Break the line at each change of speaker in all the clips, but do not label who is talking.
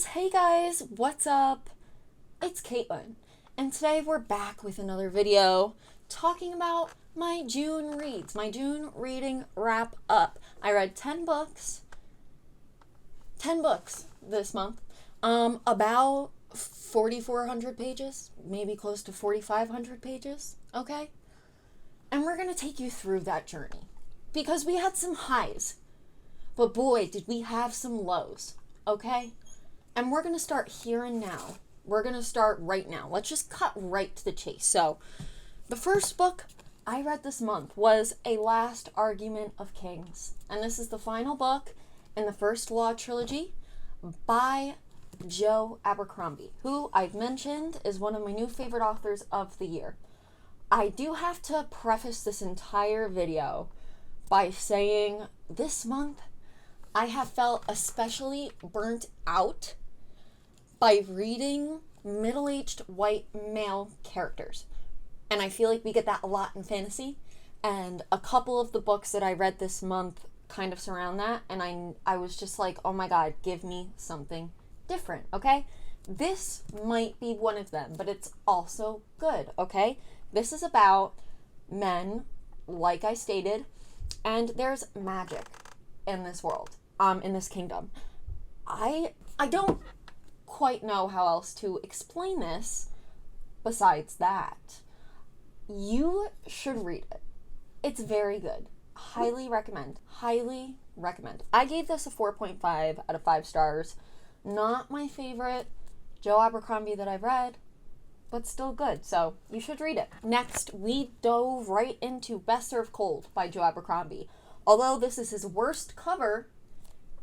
Hey guys, what's up? It's Caitlin, and today we're back with another video talking about my June reads, my June reading wrap up. I read 10 books this month, about 4,400 pages, maybe close to 4,500 pages, okay? And we're gonna take you through that journey because we had some highs, but boy, did we have some lows, okay? And we're going to start here and now. We're going to start right now. Let's just cut right to the chase. So, the first book I read this month was A Last Argument of Kings. And this is the final book in the First Law trilogy by Joe Abercrombie, who I've mentioned is one of my new favorite authors of the year. I do have to preface this entire video by saying this month I have felt especially burnt out by reading middle-aged white male characters. And I feel like we get that a lot in fantasy. And a couple of the books that I read this month kind of surround that. And I was just like, oh my God, give me something different, okay? This might be one of them, but it's also good, okay? This is about men, like I stated, and there's magic in this world, in this kingdom. I don't quite know how else to explain this besides that. You should read it. It's very good. Highly recommend. Highly recommend. I gave this a 4.5 out of 5 stars. Not my favorite Joe Abercrombie that I've read, but still good. So you should read it. Next, we dove right into Best Served Cold by Joe Abercrombie. Although this is his worst cover,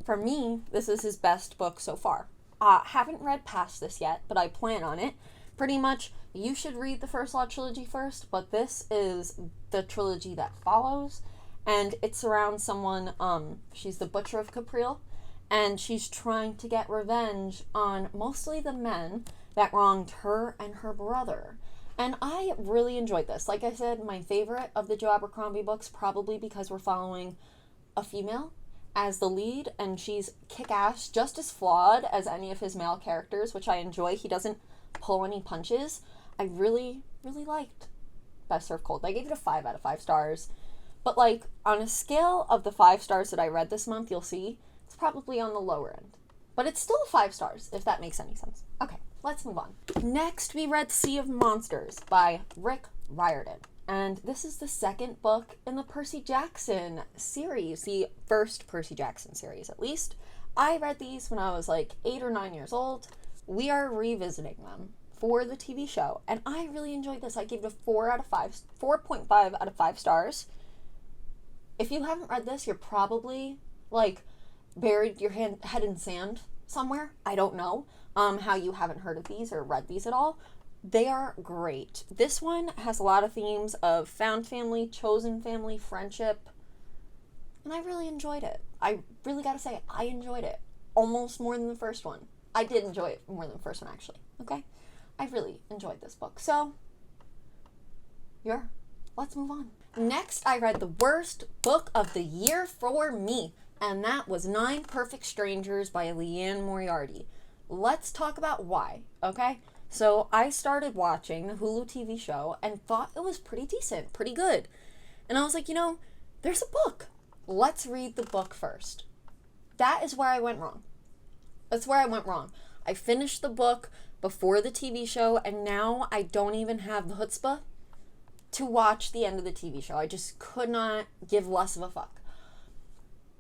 for me, this is his best book so far. Haven't read past this yet, but I plan on it. Pretty much, you should read the First Law trilogy first, but this is the trilogy that follows, and it surrounds someone, she's the Butcher of Capril, and she's trying to get revenge on mostly the men that wronged her and her brother. And I really enjoyed this. Like I said, my favorite of the Joe Abercrombie books, probably because we're following a female as the lead, and she's kick-ass, just as flawed as any of his male characters, which I enjoy. He doesn't pull any punches. I really, really liked Best Served Cold. I gave it a 5 out of 5 stars. But, like, on a scale of the 5 stars that I read this month, you'll see it's probably on the lower end. But it's still 5 stars, if that makes any sense. Okay, let's move on. Next, we read Sea of Monsters by Rick Riordan. And this is the second book in the Percy Jackson series, the first Percy Jackson series, at least. I read these when I was like 8 or 9 years old. We are revisiting them for the TV show, and I really enjoyed this. I gave it a 4.5 out of 5 stars. If you haven't read this, you're probably like buried your head in sand somewhere. I don't know how you haven't heard of these or read these at all. They are great. This one has a lot of themes of found family, chosen family, friendship, and I really enjoyed it. I really gotta say, I enjoyed it almost more than the first one. I did enjoy it more than the first one, actually, okay? I really enjoyed this book. So, let's move on. Next, I read the worst book of the year for me, and that was 9 Perfect Strangers by Leanne Moriarty. Let's talk about why, okay? So I started watching the Hulu TV show and thought it was pretty decent, pretty good. And I was like, there's a book. Let's read the book first. That is where I went wrong. That's where I went wrong. I finished the book before the TV show, and now I don't even have the chutzpah to watch the end of the TV show. I just could not give less of a fuck.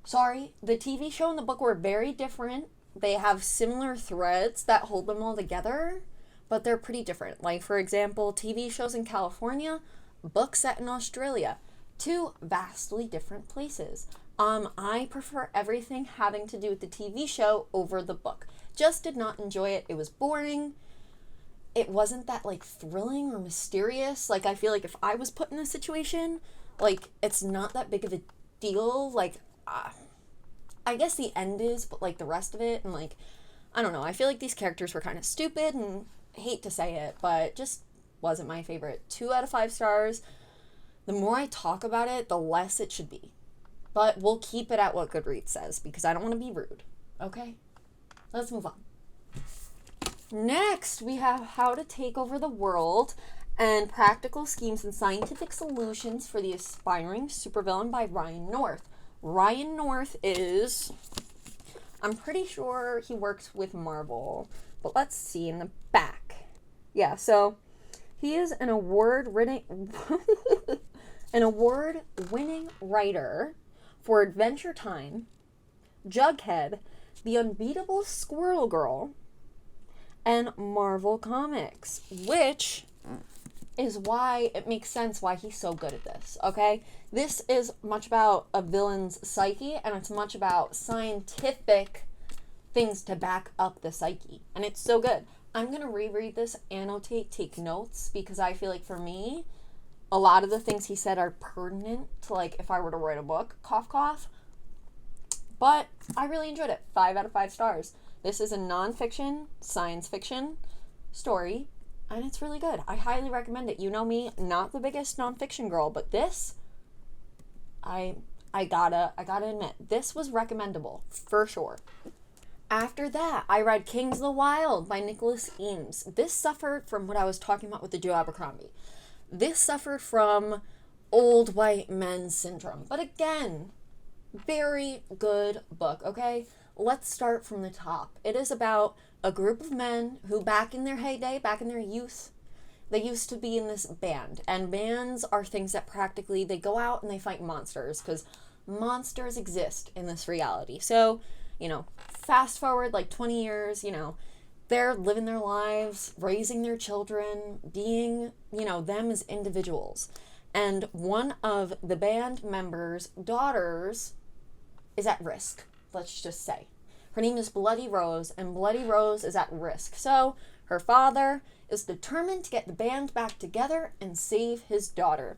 Sorry, the TV show and the book were very different. They have similar threads that hold them all together, but they're pretty different. Like, for example, TV shows in California, books set in Australia. 2 vastly different places. I prefer everything having to do with the TV show over the book. Just did not enjoy it. It was boring. It wasn't that, like, thrilling or mysterious. Like, I feel like if I was put in a situation, like, it's not that big of a deal. Like, I guess the end is, but, like, the rest of it, and, like, I don't know. I feel like these characters were kind of stupid, and hate to say it, but just wasn't my favorite. 2 out of 5 stars. The more I talk about it, the less it should be. But we'll keep it at what Goodreads says because I don't want to be rude. Okay? Let's move on. Next, we have How to Take Over the World and Practical Schemes and Scientific Solutions for the Aspiring Supervillain by Ryan North. Ryan North is, I'm pretty sure he works with Marvel, but let's see in the back. Yeah, so he is an award-winning writer for Adventure Time, Jughead, The Unbeatable Squirrel Girl, and Marvel Comics, which is why it makes sense why he's so good at this, okay? This is much about a villain's psyche, and it's much about scientific things to back up the psyche, and it's so good. I'm going to reread this, annotate, take notes, because I feel like for me, a lot of the things he said are pertinent to, like, if I were to write a book, cough, cough. But I really enjoyed it. 5 out of 5 stars. This is a nonfiction, science fiction story, and it's really good. I highly recommend it. You know me, not the biggest nonfiction girl, but this, I gotta admit, this was recommendable, for sure. After that, I read Kings of the Wild by Nicholas Eames. This suffered from what I was talking about with the Joe Abercrombie. This suffered from old white men syndrome. But again, very good book, okay? Let's start from the top. It is about a group of men who back in their heyday, back in their youth, they used to be in this band. And bands are things that practically, they go out and they fight monsters because monsters exist in this reality. So, you know, fast forward like 20 years, you know, they're living their lives, raising their children, being, you know, them as individuals. And one of the band members' daughters is at risk, let's just say. Her name is Bloody Rose, and Bloody Rose is at risk. So her father is determined to get the band back together and save his daughter.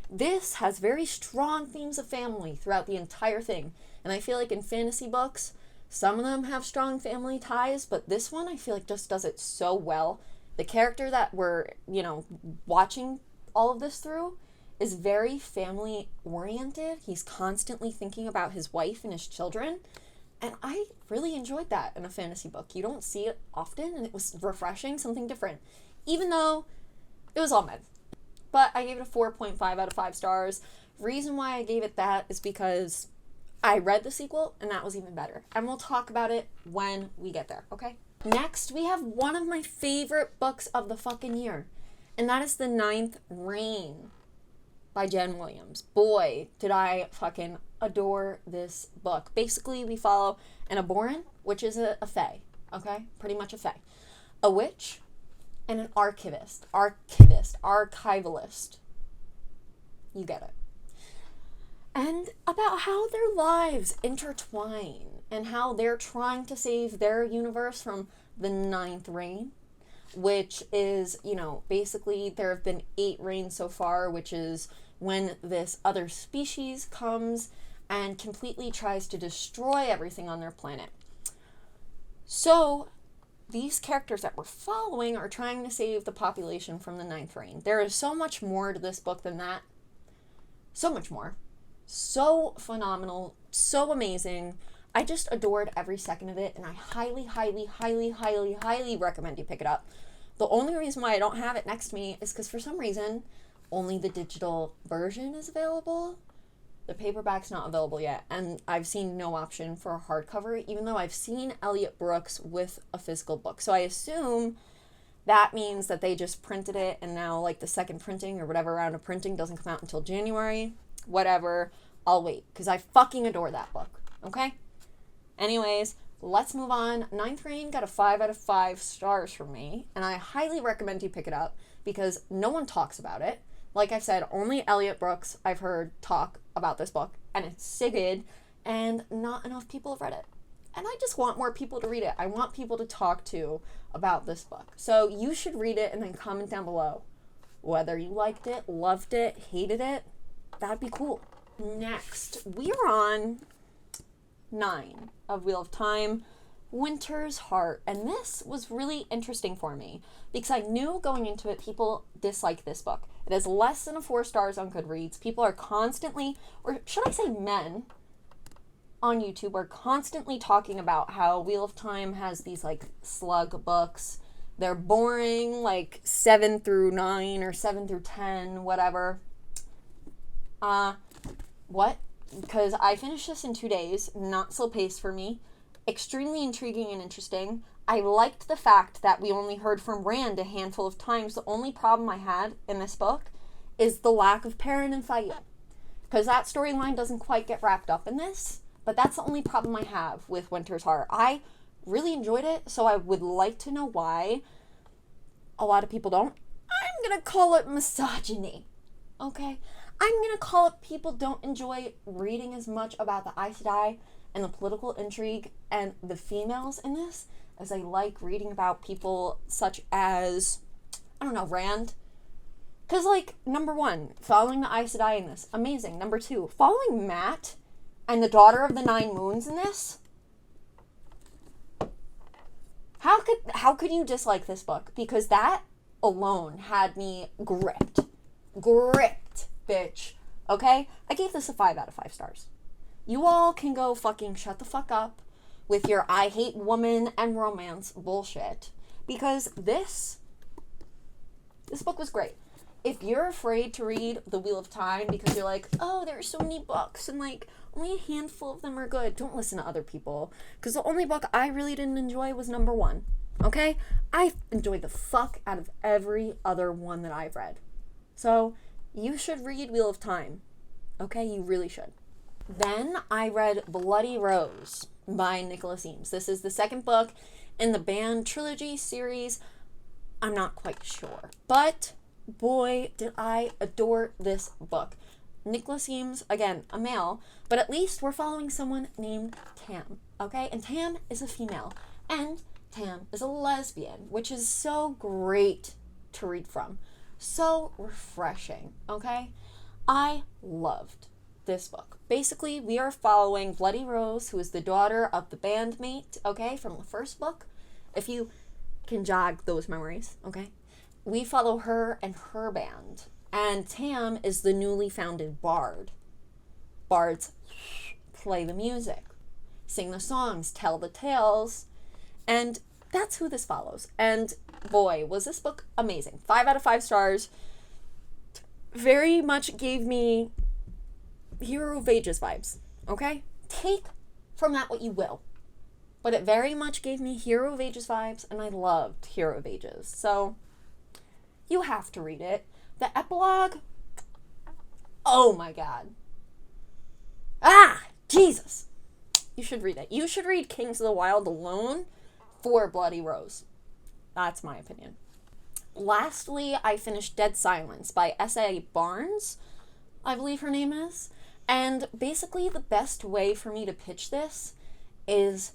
This has very strong themes of family throughout the entire thing. And I feel like in fantasy books, some of them have strong family ties, but this one I feel like just does it so well. The character that we're, you know, watching all of this through is very family oriented. He's constantly thinking about his wife and his children. And I really enjoyed that in a fantasy book. You don't see it often, and it was refreshing, something different. Even though it was all men. But I gave it a 4.5 out of 5 stars. Reason why I gave it that is because I read the sequel, and that was even better. And we'll talk about it when we get there, okay? Next, we have one of my favorite books of the fucking year. And that is The Ninth Reign by Jen Williams. Boy, did I fucking adore this book. Basically, we follow an Aboran, which is a fae, okay? Pretty much a fae. A witch, and an archivalist. You get it. And about how their lives intertwine and how they're trying to save their universe from the Ninth Reign, which is, you know, basically there have been 8 reigns so far, which is when this other species comes and completely tries to destroy everything on their planet. So these characters that we're following are trying to save the population from the Ninth Reign. There is so much more to this book than that. So much more. So phenomenal. So amazing. I just adored every second of it, and I highly, highly, highly, highly, highly recommend you pick it up. The only reason why I don't have it next to me is because for some reason, only the digital version is available. The paperback's not available yet, and I've seen no option for a hardcover, even though I've seen Elliot Brooks with a physical book. So I assume that means that they just printed it, and now, like, the second printing or whatever round of printing doesn't come out until January. Whatever. I'll wait, because I fucking adore that book. Okay? Anyways, let's move on. Ninth Reign got a 5 out of 5 stars from me, and I highly recommend you pick it up because no one talks about it. Like I said, only Elliot Brooks I've heard talk about this book, and it's so good, and not enough people have read it. And I just want more people to read it. I want people to talk to about this book. So you should read it and then comment down below whether you liked it, loved it, hated it. That'd be cool. Next, we are on 9 of Wheel of Time, Winter's Heart. And this was really interesting for me because I knew going into it people dislike this book. It has less than 4 stars on Goodreads. People are constantly, or should I say men, on YouTube are constantly talking about how Wheel of Time has these like slug books. They're boring, like 7 through 9 or 7 through 10, whatever. What? Because I finished this in 2 days, not slow paced for me. Extremely intriguing and interesting. I liked the fact that we only heard from Rand a handful of times. The only problem I had in this book is the lack of Perrin and Faye. Because that storyline doesn't quite get wrapped up in this. But that's the only problem I have with Winter's Heart. I really enjoyed it, so I would like to know why a lot of people don't. I'm going to call it misogyny. Okay? I'm going to call it people don't enjoy reading as much about the Aes Sedai and the political intrigue and the females in this as I like reading about people such as, I don't know, Rand. Because, like, number 1, following the Aes Sedai in this, amazing. Number 2, following Matt and the Daughter of the Nine Moons in this. How could you dislike this book? Because that alone had me gripped. Gripped, bitch. Okay? I gave this a 5 out of 5 stars. You all can go fucking shut the fuck up with your I hate woman and romance bullshit. Because this book was great. If you're afraid to read The Wheel of Time because you're like, oh, there are so many books and like only a handful of them are good, don't listen to other people. Because the only book I really didn't enjoy was number 1. Okay? I enjoyed the fuck out of every other one that I've read. So you should read Wheel of Time. Okay? You really should. Then I read Bloody Rose by Nicholas Eames. This is the second book in the Banned Trilogy series. I'm not quite sure. But boy, did I adore this book. Nicholas Eames, again, a male, but at least we're following someone named Tam, okay? And Tam is a female, and Tam is a lesbian, which is so great to read from. So refreshing, okay? I loved this book. Basically, we are following Bloody Rose, who is the daughter of the bandmate, okay, from the first book. If you can jog those memories, okay? We follow her and her band. And Tam is the newly founded bard. Bards play the music, sing the songs, tell the tales, and that's who this follows. And boy, was this book amazing. 5 out of 5 stars. Very much gave me Hero of Ages vibes, okay? Take from that what you will. But it very much gave me Hero of Ages vibes, and I loved Hero of Ages. So you have to read it. The epilogue, oh my god. Jesus. You should read it. You should read Kings of the Wild alone for Bloody Rose. That's my opinion. Lastly, I finished Dead Silence by S.A. Barnes, I believe her name is. And basically the best way for me to pitch this is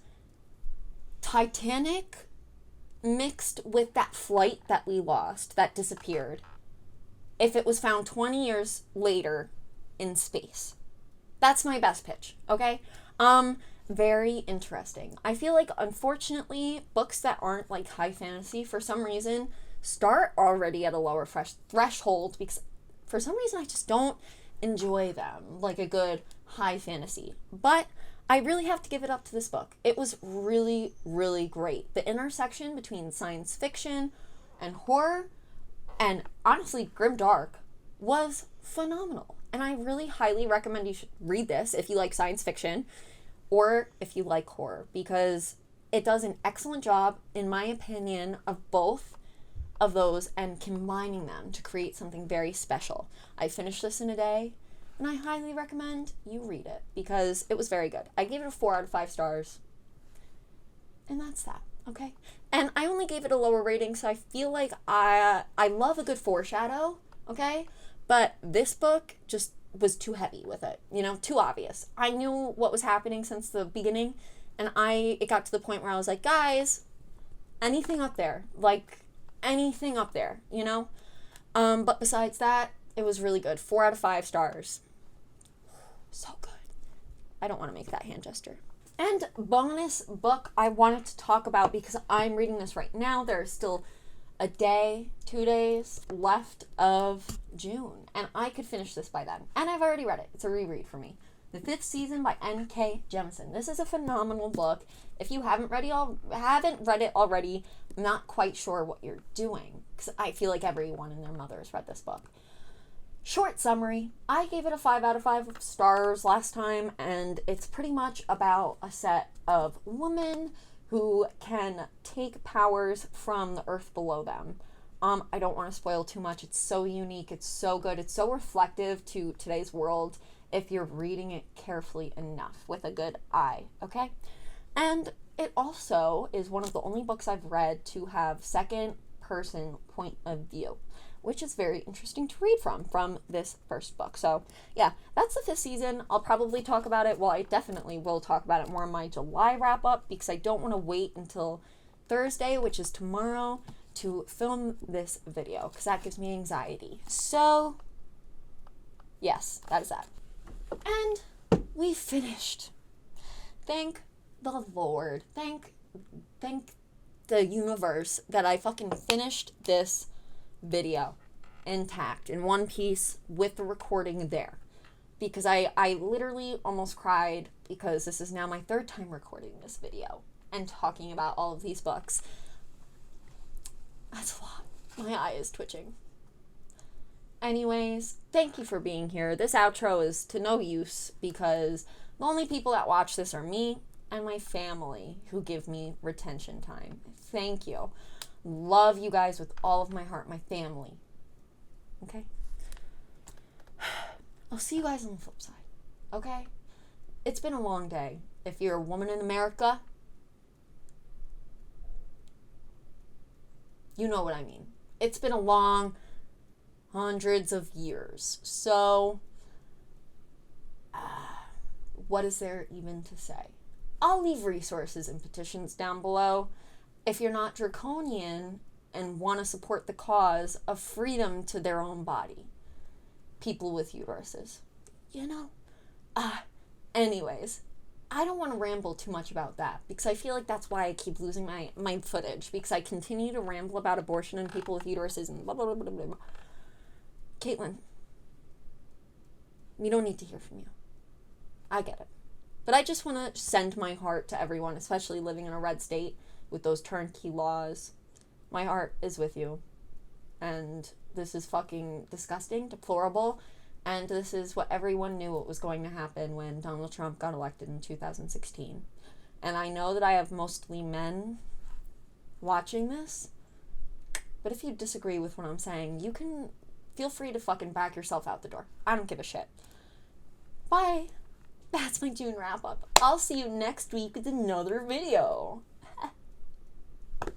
Titanic mixed with that flight that we lost, that disappeared, if it was found 20 years later in space. That's my best pitch, okay? Very interesting. I feel like, unfortunately, books that aren't, like, high fantasy, for some reason, start already at a lower threshold, because for some reason I just don't enjoy them, like a good high fantasy. But I really have to give it up to this book. It was really, really great. The intersection between science fiction and horror, and honestly, grimdark, was phenomenal. And I really highly recommend you should read this if you like science fiction or if you like horror, because it does an excellent job, in my opinion, of both of those and combining them to create something very special. I finished this in a day, and I highly recommend you read it because it was very good. I gave it a 4 out of 5 stars. And that's that, okay? And I only gave it a lower rating, so I feel like I love a good foreshadow, okay? But this book just was too heavy with it, you know, too obvious. I knew what was happening since the beginning, and it got to the point where I was like, guys, anything up there, like anything up there, you know? But besides that, it was really good. 4 out of 5 stars. So good. I don't want to make that hand gesture. And bonus book I wanted to talk about, because I'm reading this right now. There's still a day, 2 days left of June, and I could finish this by then. And I've already read it. It's a reread for me. The Fifth Season by N.K. Jemisin. This is a phenomenal book. If you haven't read it already, I'm not quite sure what you're doing, because I feel like everyone and their mother has read this book. Short summary, I gave it a 5 out of 5 stars last time, and it's pretty much about a set of women who can take powers from the earth below them. I don't want to spoil too much. It's so unique. It's so good. It's so reflective to today's world if you're reading it carefully enough with a good eye, okay? And it also is one of the only books I've read to have second person point of view, which is very interesting to read from this first book. So yeah, that's the Fifth Season. I'll probably talk about it. Well, I definitely will talk about it more in my July wrap up, because I don't want to wait until Thursday, which is tomorrow, to film this video, because that gives me anxiety. So yes, that is that. And we finished. Thank the Lord. Thank the universe that I fucking finished this video intact in one piece with the recording there, because I literally almost cried, because this is now my third time recording this video and talking about all of these books. That's a lot. My eye is twitching. Anyways, thank you for being here. This outro is to no use, because the only people that watch this are me and my family, who give me retention time. Thank you. Love you guys with all of my heart, my family. Okay? I'll see you guys on the flip side. Okay? It's been a long day. If you're a woman in America, you know what I mean. It's been a long hundreds of years. So, what is there even to say? I'll leave resources and petitions down below. If you're not draconian and want to support the cause of freedom to their own body, people with uteruses, you know? Anyways, I don't want to ramble too much about that, because I feel like that's why I keep losing my footage, because I continue to ramble about abortion and people with uteruses and blah, blah, blah, blah, blah. Caitlin, we don't need to hear from you. I get it. But I just want to send my heart to everyone, especially living in a red state with those turnkey laws. My heart is with you. And this is fucking disgusting, deplorable. And this is what everyone knew what was going to happen when Donald Trump got elected in 2016. And I know that I have mostly men watching this. But if you disagree with what I'm saying, you can feel free to fucking back yourself out the door. I don't give a shit. Bye. That's my June wrap up. I'll see you next week with another video. Fuck.